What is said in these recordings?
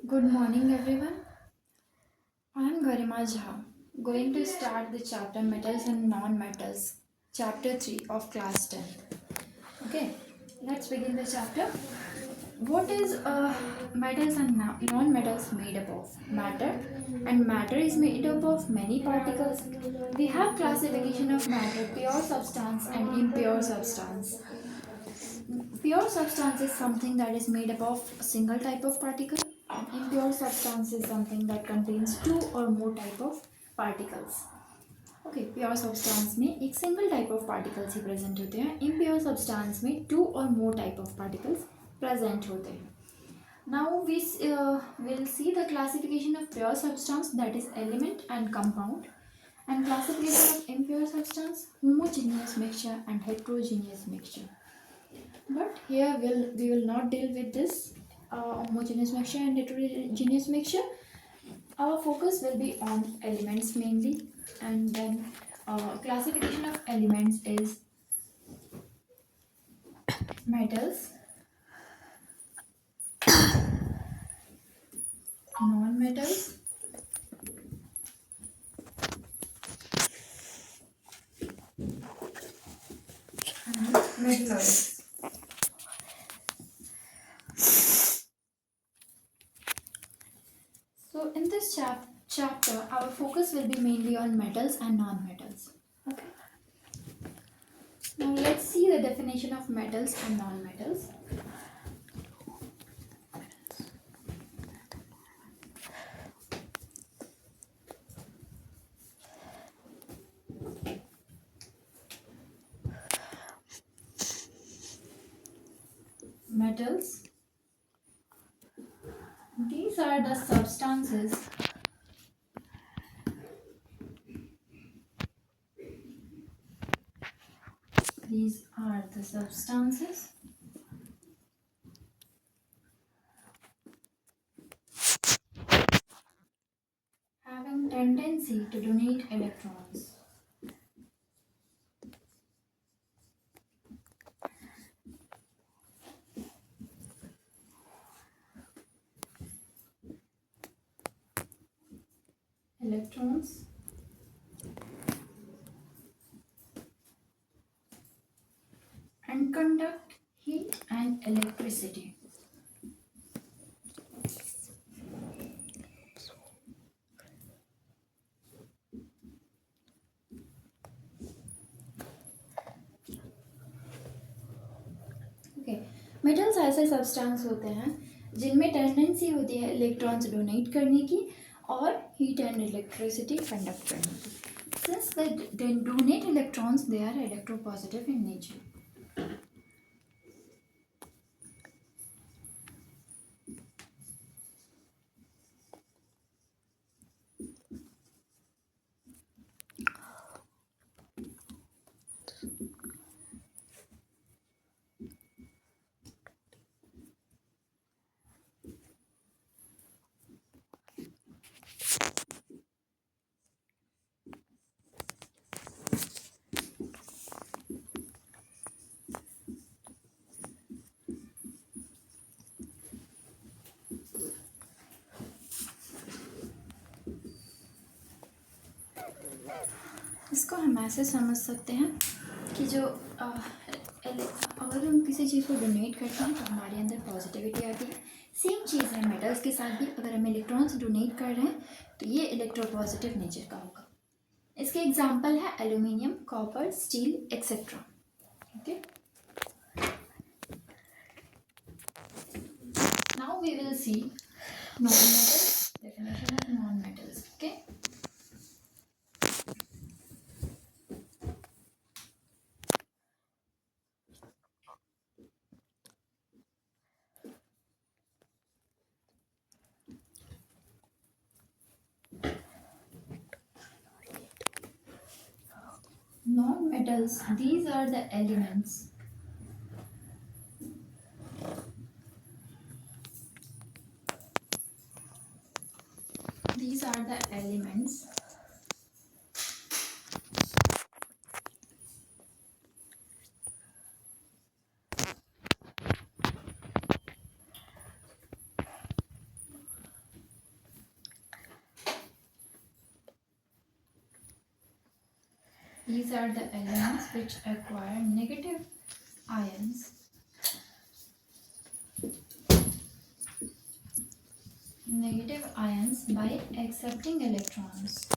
Good morning, everyone. I am Garima Jha, going to start the chapter Metals and Non-Metals, chapter 3 of class 10th. Okay, let's begin the chapter. What is metals and non-metals made up of? Matter, and matter is made up of many particles. We have classification of matter, pure substance and impure substance. Pure substance is something that is made up of a single type of particle. And impure substance is something that contains two or more type of particles. Okay pure substance में एक single type of particles ही present होते हैं impure substance में two और more type of particles present होते हैं now we will see the classification of pure substance that is element and compound and classification of impure substance homogeneous mixture and heterogeneous mixture. But here we will not deal with this homogeneous mixture and heterogeneous mixture. Our focus will be on elements mainly, and then classification of elements is metals, non-metals, and metalloids. So in this chapter, our focus will be mainly on metals and non-metals. Okay. Now let's see the definition of metals and non-metals. Metals. These are the substances having tendency to donate electrons. Electrons and conduct heat and electricity. Okay. Metals ऐसे substance होते हैं जिनमें tendency होती है electrons donate करने की और heat and electricity conduct करने की since they donate electrons they are electropositive in nature इसको हम ऐसे समझ सकते हैं कि जो अगर हम किसी चीज़ को डोनेट करते हैं तो हमारे अंदर पॉजिटिविटी आती है सेम चीज़ है मेटल्स के साथ भी अगर हम इलेक्ट्रॉन्स डोनेट कर रहे हैं तो ये इलेक्ट्रोपॉजिटिव नेचर का होगा इसके एग्जांपल है aluminium copper steel etcetera okay now we will see non metals definition of non-metals okay non-metals these are the elements these are the elements These are the elements which acquire negative ions by accepting electrons.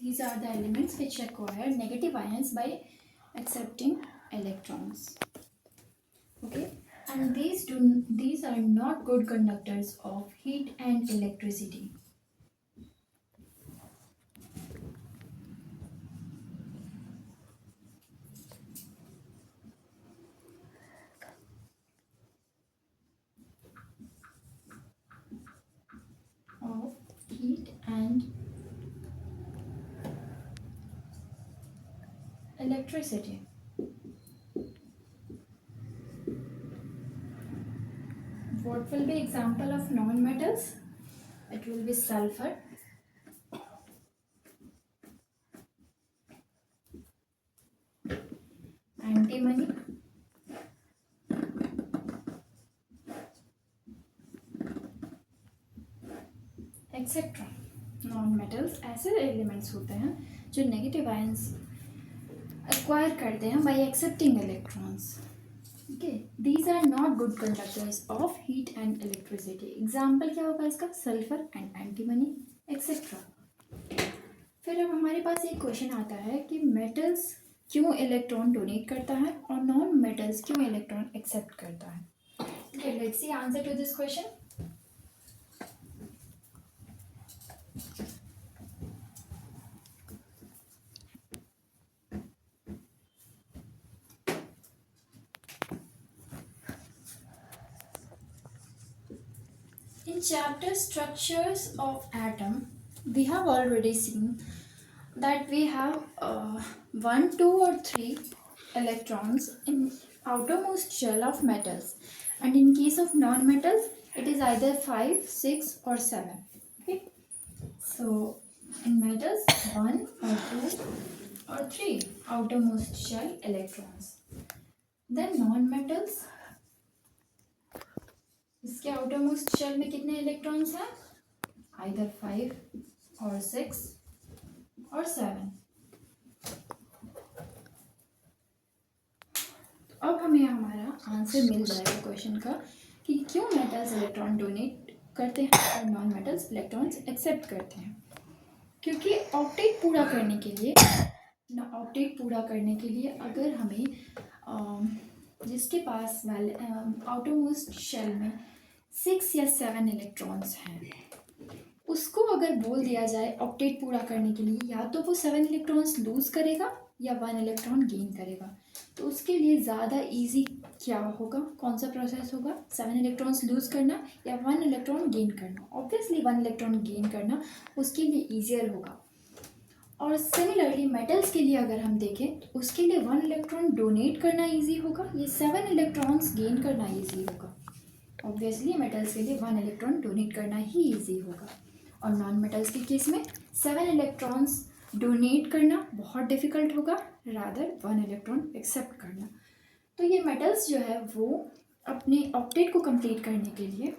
These are the elements which acquire negative ions by accepting electrons. Okay, and these are not good conductors of heat and electricity. Of heat and electricity. What will be example of non-metals? It will be sulfur, antimony, etc. Non-metals ऐसे elements होते हैं जो negative ions acquire करते हैं by accepting electrons. Okay, these are not good conductors of heat and electricity. Example क्या होगा इसका? Sulfur and antimony, etc. फिर अब हमारे पास एक क्वेश्चन आता है कि मेटल्स क्यों इलेक्ट्रॉन डोनेट करता है और नॉन मेटल्स क्यों इलेक्ट्रॉन एक्सेप्ट करता है. Okay, let's see answer to this question. In chapter structures of atom, we have already seen that we have 1, 2 or 3 electrons in outermost shell of metals, and in case of non-metals it is either 5, 6 or 7. Okay, so in metals 1 or 2 or 3 outermost shell electrons. Then non-metals, इसके outermost shell में कितने electrons हैं? Either 5 or 6 or 7. अब हमें हमारा answer मिल जाएगा question का कि क्यों मेटल्स इलेक्ट्रॉन डोनेट करते हैं और नॉन मेटल्स इलेक्ट्रॉन्स एक्सेप्ट करते हैं. क्योंकि ऑक्टेट पूरा करने के लिए अगर हमें जिसके पास आउटरमोस्ट शेल में 6 या 7 इलेक्ट्रॉन्स हैं, उसको अगर बोल दिया जाए ऑक्टेट पूरा करने के लिए, या तो वो 7 इलेक्ट्रॉन्स लूज करेगा या 1 इलेक्ट्रॉन गेन करेगा. तो उसके लिए ज़्यादा इजी क्या होगा, कौन सा प्रोसेस होगा? 7 इलेक्ट्रॉन्स लूज करना या 1 इलेक्ट्रॉन गेन करना. ऑब्वियसली 1 इलेक्ट्रॉन गेन करना उसके लिए ईजियर होगा. और सिमिलरली मेटल्स के लिए अगर हम देखें तो उसके लिए 1 इलेक्ट्रॉन डोनेट करना ईजी होगा, ये 7 इलेक्ट्रॉन्स गेन करना ईजी होगा. ऑब्वियसली मेटल्स के लिए 1 इलेक्ट्रॉन डोनेट करना ही ईजी होगा. और नॉन मेटल्स के केस में 7 इलेक्ट्रॉन्स डोनेट करना बहुत डिफ़िकल्ट होगा, रादर 1 इलेक्ट्रॉन एक्सेप्ट करना. तो ये मेटल्स जो है वो अपने ऑक्टेट को कंप्लीट करने के लिए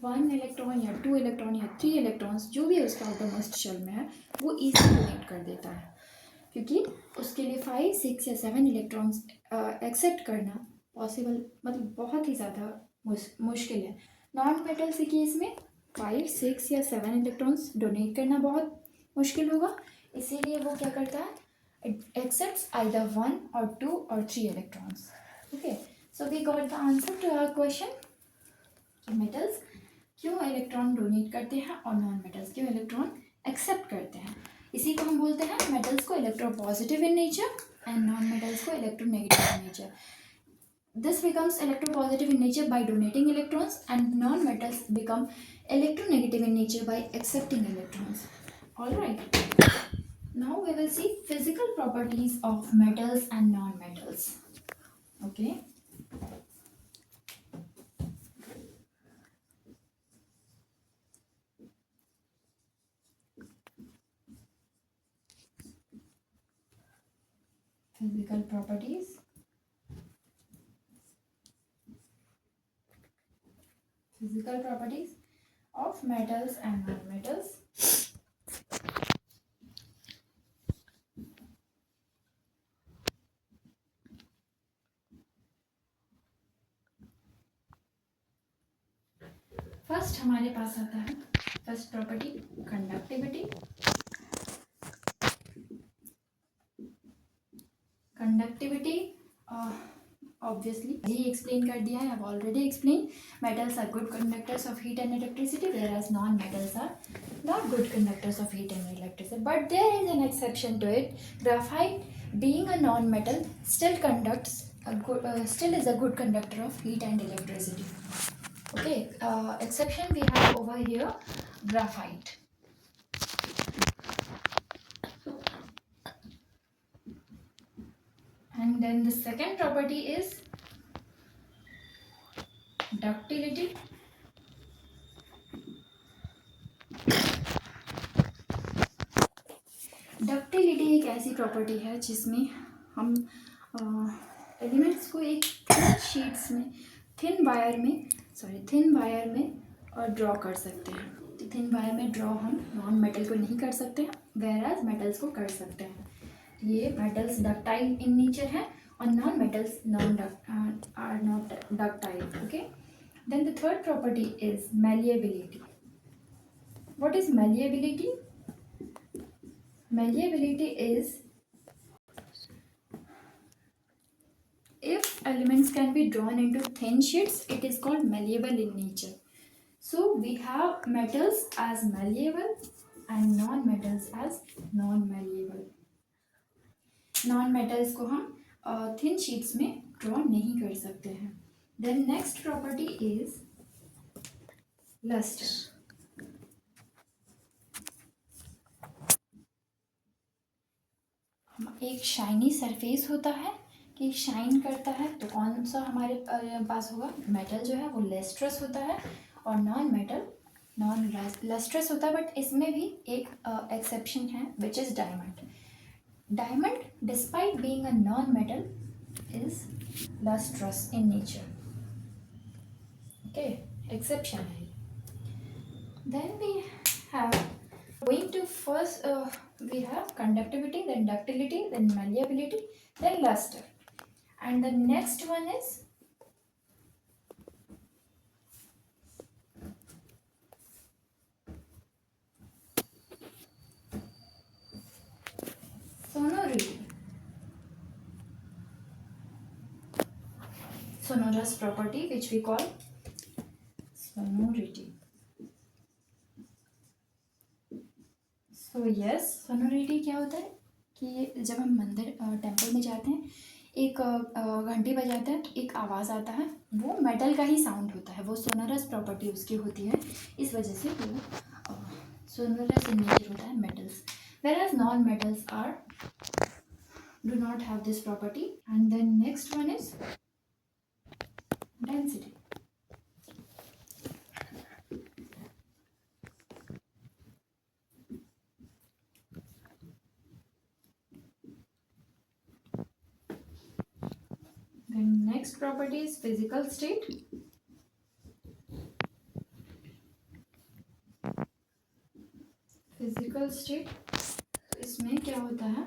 1 इलेक्ट्रॉन या 2 इलेक्ट्रॉन या 3 इलेक्ट्रॉन्स जो भी उसका आउटरमोस्ट शेल में है वो ईजी डोनेट कर देता है. क्योंकि उसके लिए 5, 6 या 7 इलेक्ट्रॉन्स एक्सेप्ट करना पॉसिबल मतलब बहुत ही ज़्यादा मुश्किल है. नॉन मेटल्स के केस में 5, 6 या 7 इलेक्ट्रॉन्स डोनेट करना बहुत मुश्किल होगा. इसीलिए वो क्या करता है? It accepts either 1 or 2 or 3 electrons. Okay, so we got the answer to our question. Metals क्यों इलेक्ट्रॉन डोनेट करते हैं और नॉन मेटल्स क्यों इलेक्ट्रॉन एक्सेप्ट करते हैं. इसी को हम बोलते हैं मेटल्स को electropositive in nature and non metals को electronegative in nature. This becomes electropositive in nature by donating electrons, and non-metals become electronegative in nature by accepting electrons. Alright, now we will see physical properties of metals and non-metals. Okay. Physical properties. Physical properties of metals and non-metals. First हमारे पास आता है first property conductivity. Conductivity obviously ही explain कर दिया है. I have already explain. Metals are good conductors of heat and electricity, whereas non-metals are not good conductors of heat and electricity. But there is an exception to it. Graphite, being a non-metal, still is a good conductor of heat and electricity. Okay, exception we have over here, graphite. And then the second property is ductility. Ductility एक ऐसी property है जिसमें हम elements को एक sheets में thin wire में draw कर सकते हैं. तो थिन वायर में ड्रॉ हम नॉन मेटल को नहीं कर सकते हैं, वेराज मेटल्स को कर सकते हैं. ये मेटल्स डक्टाइल इन नेचर है और non metals are not ductile. Okay, then the third property is malleability. What is malleability? Malleability is if elements can be drawn into thin sheets, it is called malleable in nature. So we have metals as malleable and non-metals as non-malleable. Non-metals को हम thin sheets में draw नहीं कर सकते हैं. Then next property is luster. एक shiny surface होता है कि शाइन करता है, तो कौन सा हमारे पास होगा? मेटल जो है वो लेस्ट्रस होता है और नॉन लस्ट्रस होता है. बट इसमें भी एक एक्सेप्शन है which is diamond. Diamond despite being a non metal is lustrous in nature. Okay, exception है. Then we have going to first we have conductivity, then ductility, then malleability, then luster, and the next one is sonority. Sonorous property which we call sonority. तो yes, sonority क्या होता है कि जब हम मंदिर temple में जाते हैं, एक घंटी बजाते हैं तो एक आवाज़ आता है, वो मेटल का ही साउंड होता है. वो सोनोरस प्रॉपर्टी उसकी होती है, इस वजह से वो सोनोरस इन नेचर होता है metals. whereas non metals are do not have this property. And then next one is density. Then next property is physical state. Physical state, इसमें क्या होता है?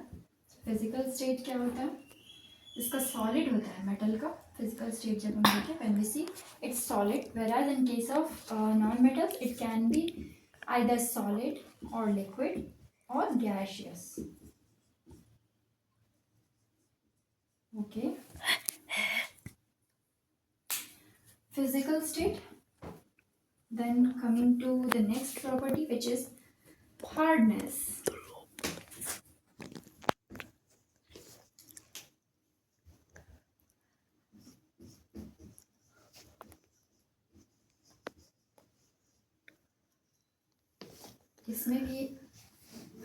फिजिकल स्टेट क्या होता है? इसका सॉलिड होता है मेटल का. फिजिकल स्टेट जब हम देखें, when we see it's solid, whereas in case of non-metals it can be either solid or liquid or gaseous. Okay. Physical state. Then coming to the next property, which is hardness. इसमें भी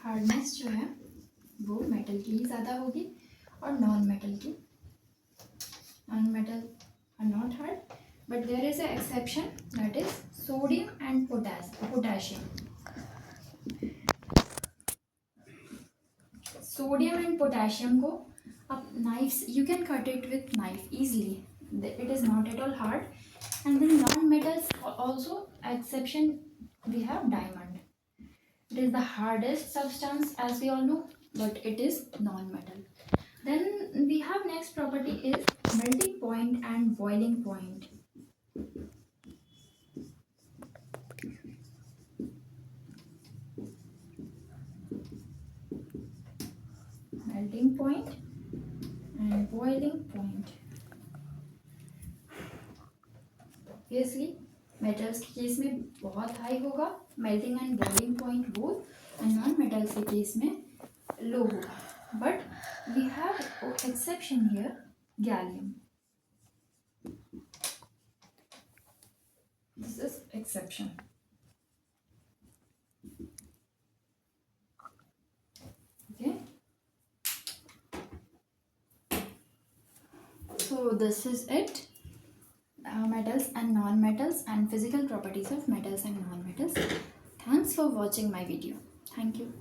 hardness जो है वो metal की ही ज़्यादा होगी और non metal की. Non metal are not hard, but there is a exception, that is sodium and potassium. Sodium and potassium को Knives, you can cut it with knife easily. It is not at all hard. And then non-metals also exception, we have diamond. It is the hardest substance as we all know, but it is non-metal. Then we have next property is melting point and boiling point. Melting point and boiling point. Obviously metals के case में बहुत high होगा, melting and boiling point both, and non metals के case में low होगा. But we have exception here, gallium. This is exception. Okay. So this is it. Metals and non-metals and physical properties of metals and non-metals. Thanks for watching my video. Thank you.